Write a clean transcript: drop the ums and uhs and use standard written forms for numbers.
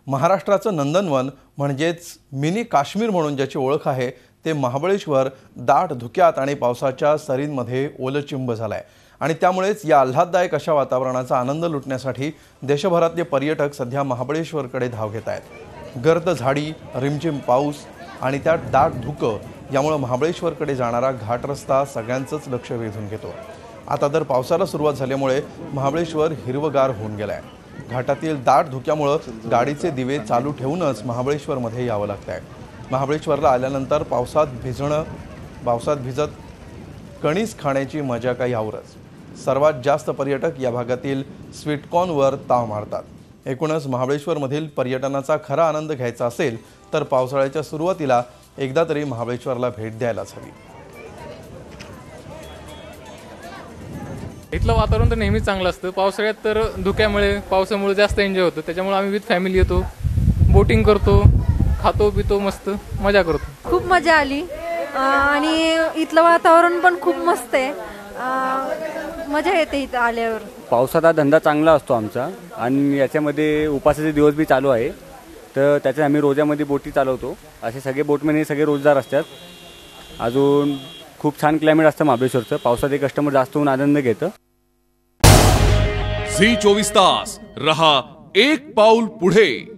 महाराष्ट्राचं नंदनवन म्हणजेच मिनी काश्मीर म्हणून ज्याची ओळख आहे ते महाबळेश्वर दाट धुक्यात आणि पावसाच्या सरींमध्ये ओलचिंब झालाय आणि त्यामुळेच या आल्हाददायक अशा वातावरणाचा आनंद लुटण्यासाठी देशभरातले पर्यटक सध्या महाबळेश्वरकडे धाव घेत आहेत। गर्द झाडी, रिमझिम पाऊस आणि त्यात दाट धुकं यामुळे महाबळेश्वरकडे जाणारा घाट रस्ता सगळ्यांचंच लक्ष वेधून घेतो। आता तर पावसाला सुरुवात झाल्यामुळे महाबळेश्वर हिरवगार होऊन गेलंय। घाटातील दाट धुक्यामुळे गाडीचे दिवे चालू ठेवूनच महाबळेश्वरमध्ये यावं लागतंय। महाबळेश्वरला आल्यानंतर पावसात भिजत कणीस खाण्याची मजा काही औरच। सर्वात जास्त पर्यटक या भागातील स्वीटकॉर्नवर ताव मारतात। एकूणच महाबळेश्वरमधील पर्यटनाचा खरा आनंद घ्यायचा असेल तर पावसाळ्याच्या सुरुवातीला एकदा तरी महाबळेश्वरला भेट द्यायलाच हवी। इथलं वातावरण तर नेहमीच चांगलं असतं। पावसाळ्यात तर धुक्यामुळे पावसामुळे जास्त एन्जॉय होतं। त्याच्यामुळे आम्ही विथ फॅमिली येतो, बोटिंग करतो, खातो पितो, मस्त मजा करतो। खूप मजा आली आणि इथलं वातावरण पण खूप मस्त आहे। मजा येते इथं आल्यावर। पावसात हा धंदा चांगला असतो आमचा आणि याच्यामध्ये उपासाचे दिवस बी चालू आहे, तर त्याच्यात आम्ही रोजामध्ये बोटी चालवतो। असे सगळे बोटमॅन सगळे रोजगार असतात। अजून खूप छान क्लायमेट असतं महाबळेश्वरचं। पावसात एक कस्टमर जास्त होऊन आनंद घेतं। झी 24 तास रहा एक पाऊल पुढे।